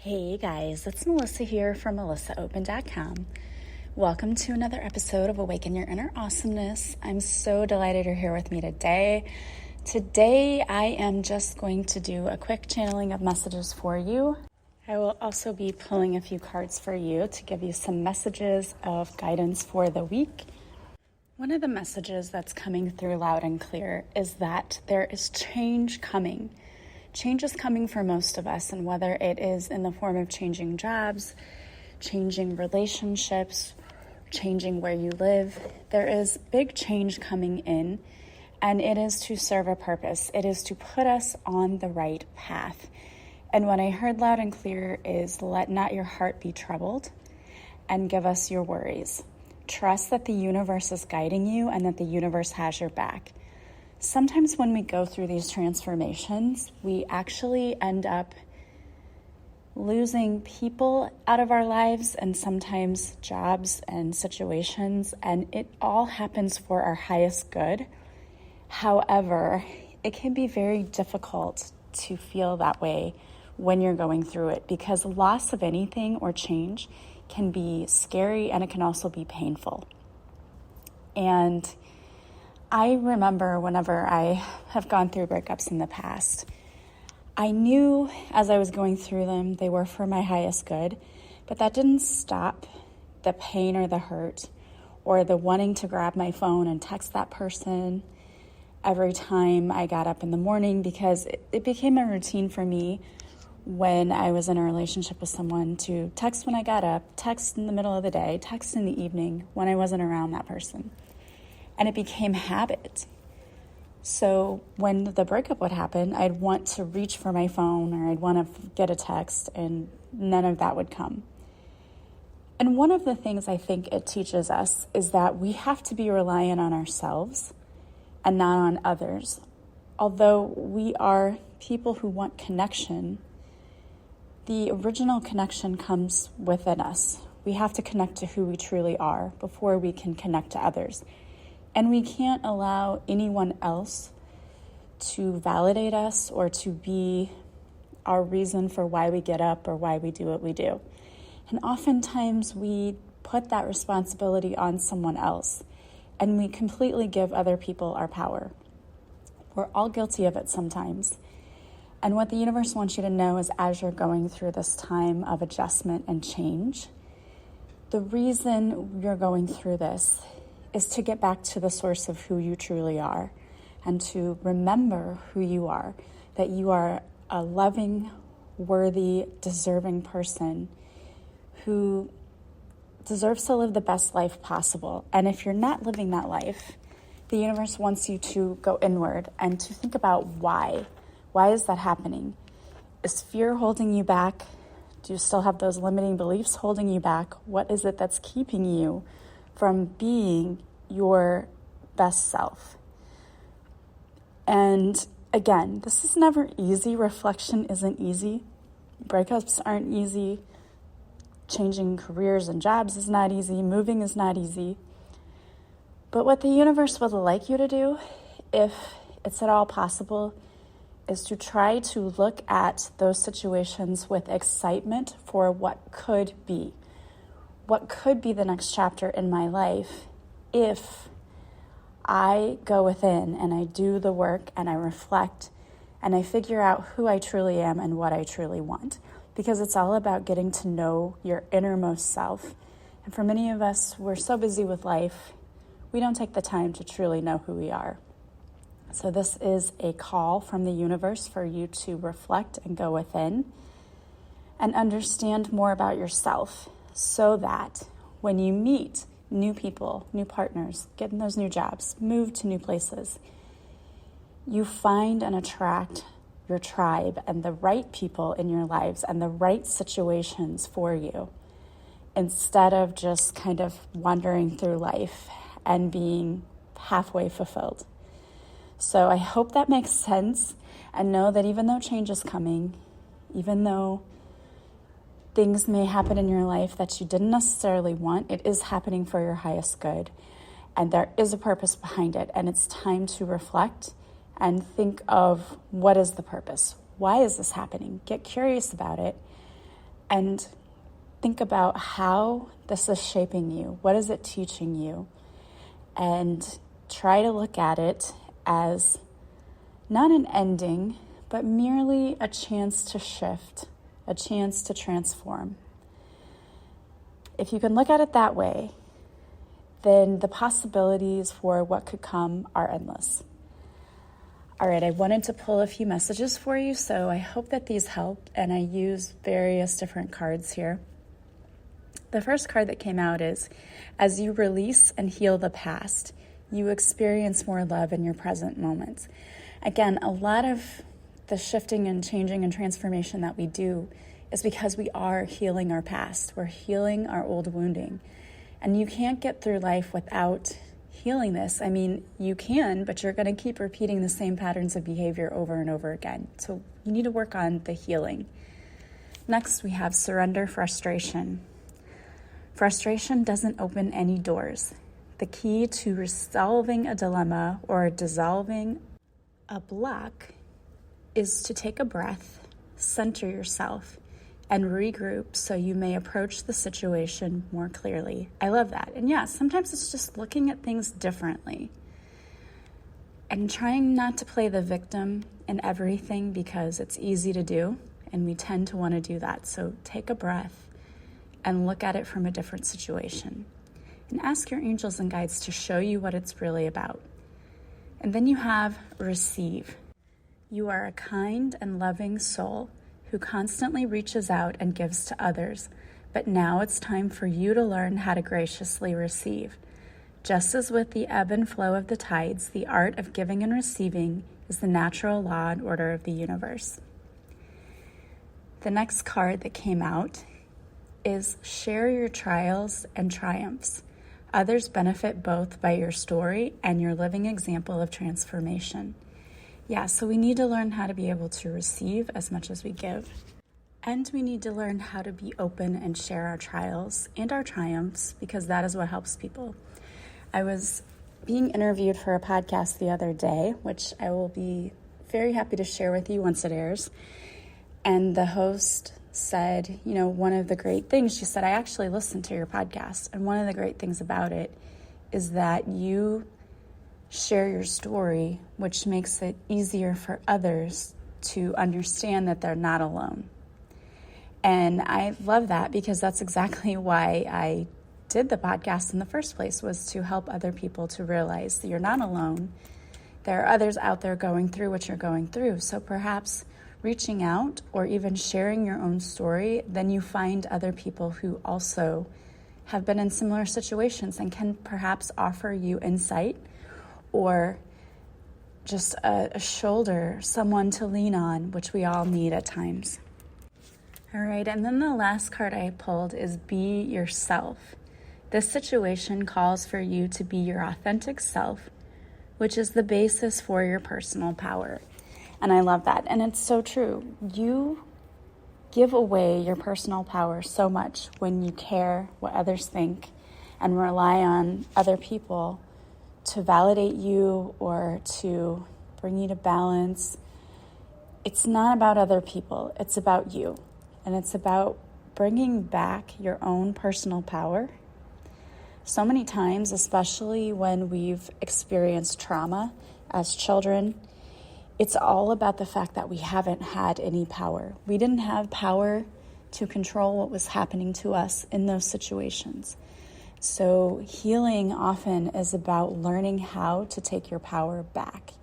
Hey guys, it's Melissa here from melissaopen.com. Welcome to another episode of Awaken Your Inner Awesomeness. I'm so delighted you're here with me today. Today I am just going to do a quick channeling of messages for you. I will also be pulling a few cards for you to give you some messages of guidance for the week. One of the messages that's coming through loud and clear is that there is change coming. Change is coming for most of us, and whether it is in the form of changing jobs, changing relationships, changing where you live, there is big change coming in, and it is to serve a purpose. It is to put us on the right path. And what I heard loud and clear is, let not your heart be troubled, and give us your worries. Trust that the universe is guiding you and that the universe has your back. Sometimes when we go through these transformations, we actually end up losing people out of our lives and sometimes jobs and situations, and it all happens for our highest good. However, it can be very difficult to feel that way when you're going through it, because loss of anything or change can be scary and it can also be painful. And I remember whenever I have gone through breakups in the past, I knew as I was going through them, they were for my highest good, but that didn't stop the pain or the hurt or the wanting to grab my phone and text that person every time I got up in the morning, because it became a routine for me when I was in a relationship with someone to text when I got up, text in the middle of the day, text in the evening when I wasn't around that person. And it became habit. So when the breakup would happen, I'd want to reach for my phone or I'd want to get a text, and none of that would come. And one of the things I think it teaches us is that we have to be reliant on ourselves and not on others. Although we are people who want connection, the original connection comes within us. We have to connect to who we truly are before we can connect to others. And we can't allow anyone else to validate us or to be our reason for why we get up or why we do what we do. And oftentimes we put that responsibility on someone else, and we completely give other people our power. We're all guilty of it sometimes. And what the universe wants you to know is, as you're going through this time of adjustment and change, the reason you're going through this is to get back to the source of who you truly are and to remember who you are, that you are a loving, worthy, deserving person who deserves to live the best life possible. And if you're not living that life, the universe wants you to go inward and to think about why. Why is that happening? Is fear holding you back? Do you still have those limiting beliefs holding you back? What is it that's keeping you from being your best self? And again, this is never easy. Reflection isn't easy. Breakups aren't easy. Changing careers and jobs is not easy. Moving is not easy. But what the universe would like you to do, if it's at all possible, is to try to look at those situations with excitement for what could be. What could be the next chapter in my life if I go within and I do the work and I reflect and I figure out who I truly am and what I truly want. Because it's all about getting to know your innermost self. And for many of us, we're so busy with life, we don't take the time to truly know who we are. So this is a call from the universe for you to reflect and go within and understand more about yourself, so that when you meet new people, new partners, get in those new jobs, move to new places, you find and attract your tribe and the right people in your lives and the right situations for you, instead of just kind of wandering through life and being halfway fulfilled. So I hope that makes sense, and know that even though change is coming, even though things may happen in your life that you didn't necessarily want, it is happening for your highest good. And there is a purpose behind it. And it's time to reflect and think of, what is the purpose? Why is this happening? Get curious about it and think about how this is shaping you. What is it teaching you? And try to look at it as not an ending, but merely a chance to shift, a chance to transform. If you can look at it that way, then the possibilities for what could come are endless. All right, I wanted to pull a few messages for you, so I hope that these helped, and I use various different cards here. The first card that came out is, as you release and heal the past, you experience more love in your present moments. Again, a lot of the shifting and changing and transformation that we do is because we are healing our past. We're healing our old wounding. And you can't get through life without healing this. I mean, you can, but you're going to keep repeating the same patterns of behavior over and over again. So you need to work on the healing. Next, we have surrender frustration. Frustration doesn't open any doors. The key to resolving a dilemma or dissolving a block is to take a breath, center yourself, and regroup so you may approach the situation more clearly. I love that. And yeah, sometimes it's just looking at things differently and trying not to play the victim in everything, because it's easy to do and we tend to want to do that. So take a breath and look at it from a different situation and ask your angels and guides to show you what it's really about. And then you have receive. You are a kind and loving soul who constantly reaches out and gives to others, but now it's time for you to learn how to graciously receive. Just as with the ebb and flow of the tides, the art of giving and receiving is the natural law and order of the universe. The next card that came out is share your trials and triumphs. Others benefit both by your story and your living example of transformation. Yeah, so we need to learn how to be able to receive as much as we give. And we need to learn how to be open and share our trials and our triumphs, because that is what helps people. I was being interviewed for a podcast the other day, which I will be very happy to share with you once it airs. And the host said, one of the great things, she said, I actually listened to your podcast. And one of the great things about it is that you share your story, which makes it easier for others to understand that they're not alone. And I love that, because that's exactly why I did the podcast in the first place, was to help other people to realize that you're not alone. There are others out there going through what you're going through. So perhaps reaching out or even sharing your own story, then you find other people who also have been in similar situations and can perhaps offer you insight or just a shoulder, someone to lean on, which we all need at times. All right, and then the last card I pulled is be yourself. This situation calls for you to be your authentic self, which is the basis for your personal power. And I love that. And it's so true. You give away your personal power so much when you care what others think and rely on other people to validate you or to bring you to balance. It's not about other people. It's about you. And it's about bringing back your own personal power. So many times, especially when we've experienced trauma as children, it's all about the fact that we haven't had any power. We didn't have power to control what was happening to us in those situations. So healing often is about learning how to take your power back.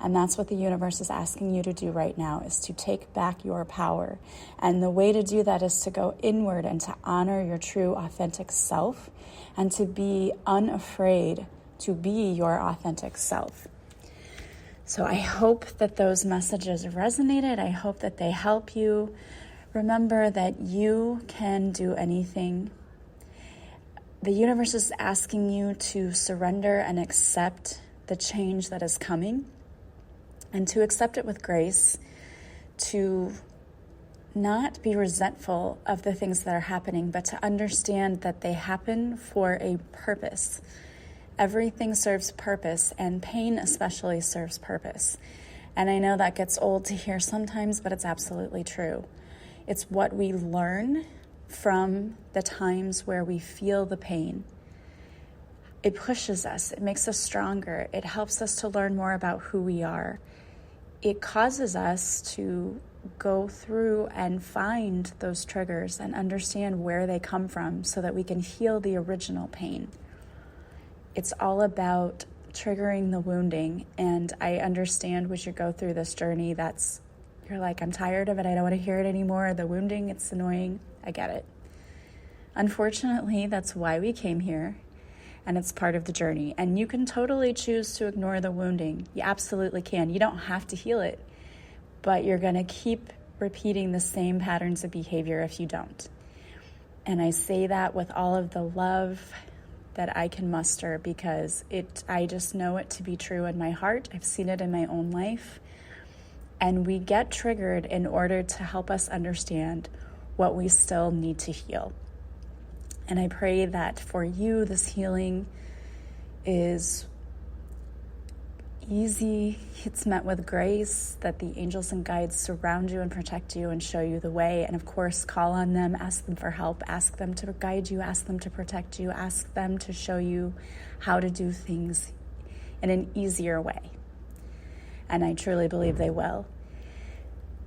And that's what the universe is asking you to do right now, is to take back your power. And the way to do that is to go inward and to honor your true authentic self and to be unafraid to be your authentic self. So I hope that those messages resonated. I hope that they help you. Remember that you can do anything. The universe is asking you to surrender and accept the change that is coming, and to accept it with grace, to not be resentful of the things that are happening, but to understand that they happen for a purpose. Everything serves purpose, and pain especially serves purpose. And I know that gets old to hear sometimes, but it's absolutely true. It's what we learn from the times where we feel the pain. It pushes us, it makes us stronger, it helps us to learn more about who we are. It causes us to go through and find those triggers and understand where they come from so that we can heal the original pain. It's all about triggering the wounding, and I understand as you go through this journey you're like, I'm tired of it, I don't want to hear it anymore, the wounding, it's annoying. I get it. Unfortunately, that's why we came here, and it's part of the journey. And you can totally choose to ignore the wounding. You absolutely can. You don't have to heal it, but you're going to keep repeating the same patterns of behavior if you don't. And I say that with all of the love that I can muster, because I just know it to be true in my heart. I've seen it in my own life. And we get triggered in order to help us understand what we still need to heal. And I pray that for you, this healing is easy, it's met with grace, that the angels and guides surround you and protect you and show you the way. And of course, call on them, ask them for help, ask them to guide you, ask them to protect you, ask them to show you how to do things in an easier way. And I truly believe they will.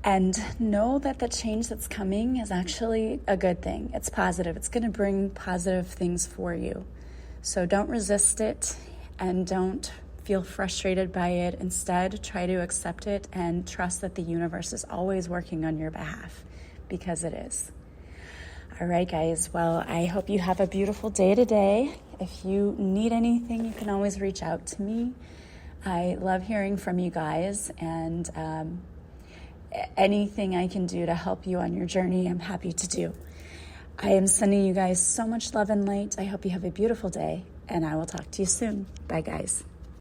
And know that the change that's coming is actually a good thing. It's positive. It's going to bring positive things for you. So don't resist it and don't feel frustrated by it. Instead, try to accept it and trust that the universe is always working on your behalf, because it is. All right, guys. Well, I hope you have a beautiful day today. If you need anything, you can always reach out to me. I love hearing from you guys, and anything I can do to help you on your journey, I'm happy to do. I am sending you guys so much love and light. I hope you have a beautiful day, and I will talk to you soon. Bye, guys.